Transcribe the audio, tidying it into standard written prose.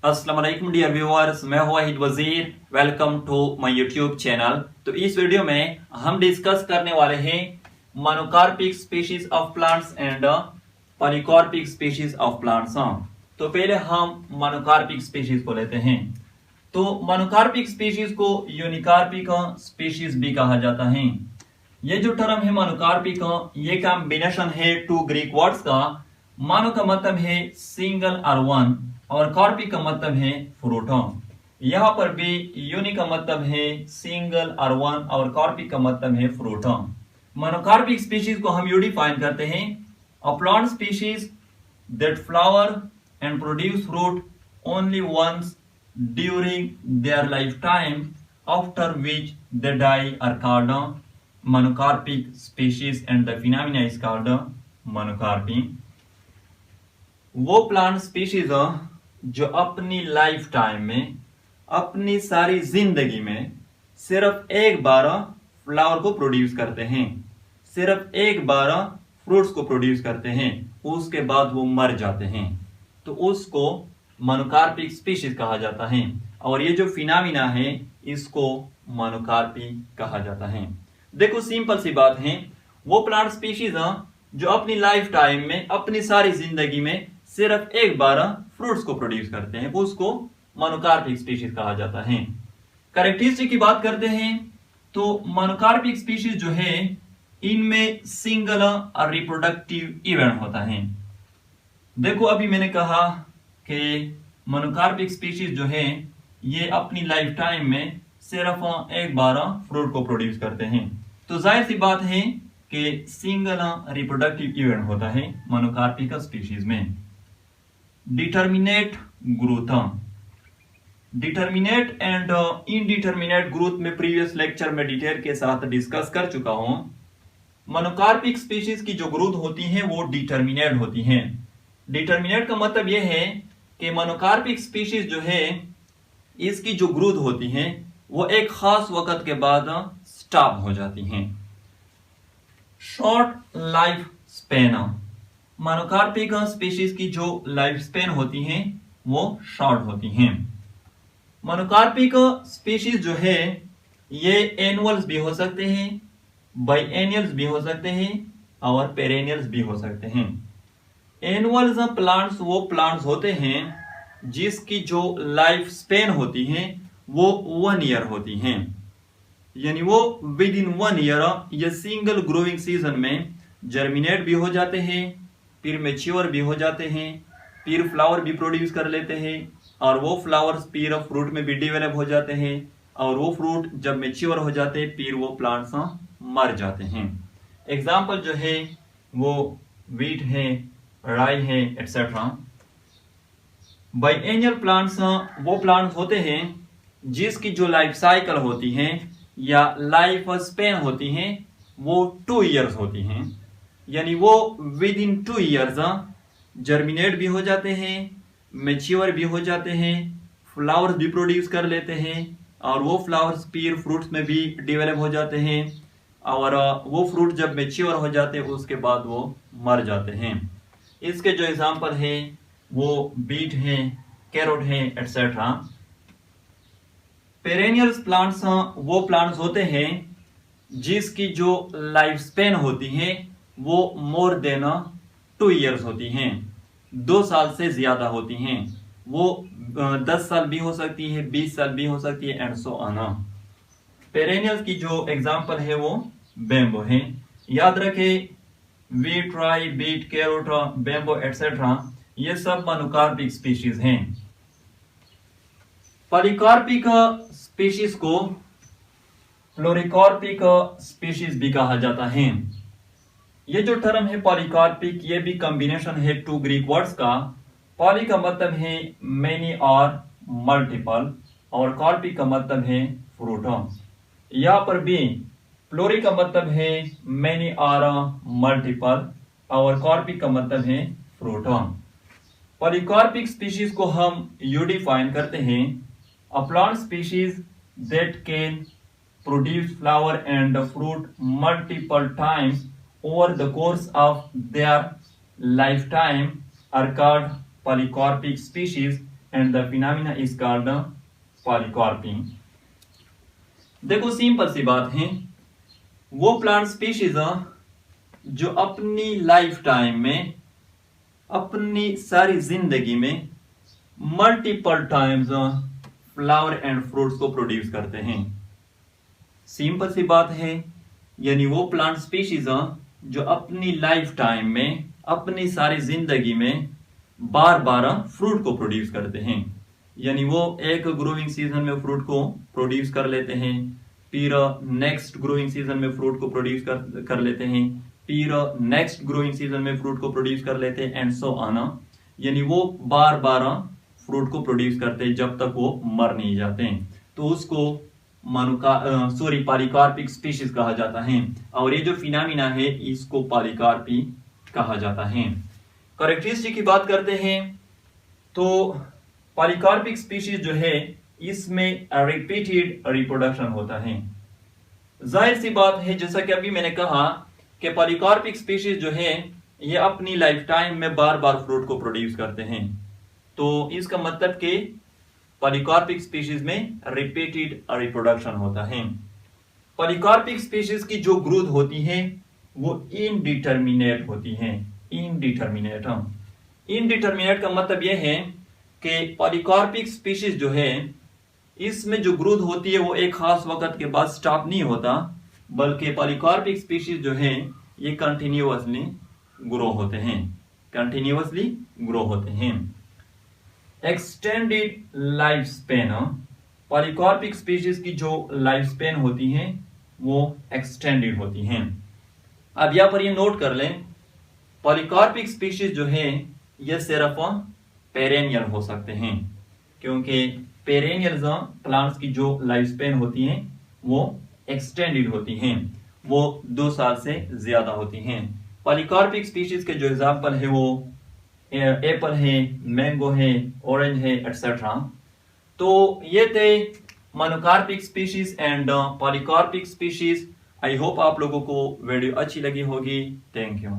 अस्सलाम वालेकुम dear viewers, मैं हूं Wahid Wazir. Welcome to my YouTube channel. तो इस वीडियो में हम डिस्कस करने वाले हैं monocarpic species of plants and polycarpic species of plants. तो पहले हम मोनोकार्पिक स्पीशीज को लेते हैं। तो मोनोकार्पिक स्पीशीज को यूनिकार्पिक स्पीशीज भी कहा जाता है। ये जो टर्म है मोनोकार्पिक, ये कॉम्बिनेशन है टू ग्रीक वर्ड्स का। मोनो का मतलब है सिंगल और वन, और कार्पिक का मतलब है फ्रूट। यहाँ पर भी यूनि का मतलब है सिंगल और वन, और कार्पिक का मतलब है फ्रूट। मोनोकार्पिक स्पीशीज को हम यू डिफाइन करते हैं: a plant species that flower and produce fruit only once during their life time, after which they die are called monocarpic species and the phenomena is called monocarpy। वो plant species जो अपनी life time में, अपनी सारी जिंदगी में सिर्फ एक बार फ्लावर को प्रोड्यूस करते हैं, सिर्फ एक बार फ्रूट्स को प्रोड्यूस करते हैं, उसके बाद वो मर जाते हैं, तो उसको मोनोकार्पिक स्पीशीज कहा जाता है। और ये जो फिनोमिना है इसको मोनोकार्पी कहा जाता है। देखो सिंपल सी बात है, वो प्लांट स्पीशीज जो अपनी लाइफ टाइम में, अपनी सारी जिंदगी में सिर्फ एक बार फ्रूट्स को प्रोड्यूस करते हैं, उसको मोनोकार्पिक स्पीशीज कहा जाता है। कैरेक्टरिस्टिक की बात करते हैं तो मोनोकार्पिक स्पीशीज जो है इनमें सिंगल और रिप्रोडक्टिव इवेंट होता है। देखो अभी मैंने कहा कि मोनोकार्पिक स्पीशीज जो है ये अपनी लाइफ टाइम में सिर्फ एक बार फ्रूट को प्रोड्यूस करते हैं, तो जाहिर सी बात है कि सिंगल रिप्रोडक्टिव इवेंट होता है मोनोकार्पिक स्पीशीज में। Determinate growth, determinate and indeterminate growth में प्रीवियस लेक्चर में डिटेल के साथ डिस्कस कर चुका हूं। मोनोकार्पिक स्पीशीज की जो ग्रोथ होती है वो डिटर्मिनेट होती है। डिटर्मिनेट का मतलब यह है कि मोनोकार्पिक स्पीशीज जो है इसकी जो ग्रोथ होती है वो एक खास वक्त के बाद स्टॉप हो जाती हैं। Short life span, monocarpic species की जो लाइफ स्पेन होती हैं वो शॉर्ट होती हैं। मोनोकार्पिक स्पीशीज जो है ये एनुअल्स भी हो सकते हैं, बाइएनियल्स भी हो सकते हैं, और पेरेनियल्स भी हो सकते हैं। एनुअल्स प्लांट्स वो प्लांट्स होते हैं जिसकी जो लाइफ स्पेन होती है वो 1 ईयर होती हैं, यानी वो विद इन 1 ईयर या सिंगल ग्रोइंग सीजन में जर्मिनेट भी हो जाते हैं, फिर मेच्योर भी हो जाते हैं, फिर फ्लावर भी प्रोड्यूस कर लेते हैं, और वो फ्लावर्स फिर फ्रूट में भी डेवलप हो जाते हैं, और वो फ्रूट जब मेच्योर हो जाते हैं फिर वो प्लांट्स मर जाते हैं। एग्जाम्पल जो है वो वीट है, राई है, एक्सेट्रा। बाइएनियल प्लांट्स वो प्लांट्स होते हैं जिसकी जो लाइफ साइकिल होती है या लाइफ स्पेन होती है वो 2 ईयर्स होती हैं, यानी वो विद इन 2 ईयर्स जर्मिनेट भी हो जाते हैं, मेच्योर भी हो जाते हैं, फ्लावर्स भी प्रोड्यूस कर लेते हैं, और वो फ्लावर्स फिर फ्रूट्स में भी डेवलप हो जाते हैं, और वो फ्रूट जब मेच्योर हो जाते हैं उसके बाद वो मर जाते हैं। इसके जो एग्जाम्पल है वो बीट है, कैरोट है, एक्सेट्रा। पेरेनियल्स प्लांट्स वो प्लांट्स होते हैं जिसकी जो लाइफ स्पेन होती है वो मोर देन 2 ईयर्स होती हैं, 2 साल से ज्यादा होती हैं। वो 10 साल भी हो सकती है, 20 साल भी हो सकती है, एंड सो ऑन। पेरेनियल्स की जो एग्जांपल है वो बेम्बो है। याद रखें वीट, राई, बीट, कैरोट, बेम्बो एक्सेट्रा ये सब मोनोकार्पिक स्पीशीज हैं। पॉलीकार्पिक स्पीशीज को फ्लोरिकार्पिक स्पीशीज भी कहा जाता है। ये जो टर्म है पॉलीकार्पिक ये भी कॉम्बिनेशन है 2 ग्रीक वर्ड्स का। पॉली का मतलब है मेनी और मल्टीपल, और कार्पिक का मतलब है फ्रूट। यहाँ पर भी फ्लोरी का मतलब है मेनी और मल्टीपल, और कार्पिक का मतलब है फ्रूट। पॉलीकार्पिक स्पीशीज को हम यू डिफाइन करते हैं: a plant species that can produce flower and fruit multiple times over the course of their lifetime are called polycarpic species, and the phenomena is called polycarping. देखो simple सी बात है, वो plant species जो अपनी life time में, अपनी सारी जिंदगी में multiple times flower and fruits को प्रोड्यूस करते हैं। सिंपल सी बात है, यानी वो प्लांट स्पीशीज जो अपनी लाइफ टाइम में, अपनी सारी जिंदगी में बार बार फ्रूट को प्रोड्यूस करते हैं। यानी वो एक ग्रोइंग सीजन में फ्रूट को प्रोड्यूस कर लेते हैं, फिर नेक्स्ट ग्रोइंग सीजन में फ्रूट को प्रोड्यूस कर लेते हैं, फिर नेक्स्ट ग्रोइंग सीजन में फ्रूट को प्रोड्यूस कर लेते हैं एंड सो ऑन। यानी वो बार बार फ्रूट को प्रोड्यूस करते हैं जब तक वो मर नहीं जाते हैं। तो उसको पॉलीकार्पिक स्पीशीज कहा जाता है, और ये जो फिनोमिना है इसको पॉलीकार्पी कहा जाता है। कैरेक्टरिस्टिक की बात करते हैं तो पॉलीकार्पिक स्पीशीज जो है इसमें रिपीटेड रिप्रोडक्शन होता है। जाहिर सी बात है, जैसा कि अभी मैंने कहा कि पॉलीकार्पिक स्पीशीज जो है ये अपनी लाइफ टाइम में बार बार फ्रूट को प्रोड्यूस करते हैं। तो इसका मतलब कि पॉलीकार्पिक स्पीशीज में रिपीटेड रिप्रोडक्शन होता है। पॉलीकार्पिक स्पीशीज की जो ग्रोथ होती है वो इनडिटर्मिनेट होती है। इनडिटर्मिनेट का मतलब यह है कि पॉलीकार्पिक स्पीशीज जो है इसमें जो ग्रोथ होती है वो एक खास वक्त के बाद स्टॉप नहीं होता, बल्कि पॉलीकार्पिक स्पीशीज जो है ये कंटिन्यूअसली ग्रो होते हैं। Extended life span, polycarpic species की जो लाइफ स्पेन होती है वो एक्सटेंडेड होती हैं। अब यहां पर ये नोट कर लें, पॉलीकार्पिक स्पीशीज जो है ये सिर्फ पेरेनियल हो सकते हैं, क्योंकि पेरेनियल प्लांट्स की जो लाइफ स्पेन होती हैं वो एक्सटेंडेड होती हैं, वो 2 साल से ज्यादा होती हैं। पॉलीकार्पिक स्पीशीज के जो एग्जाम्पल है वो एप्पल है, मैंगो है, ऑरेंज है, एटसेट्रा। तो ये थे monocarpic species and polycarpic species. I hope आप लोगों को वीडियो अच्छी लगी होगी। Thank you.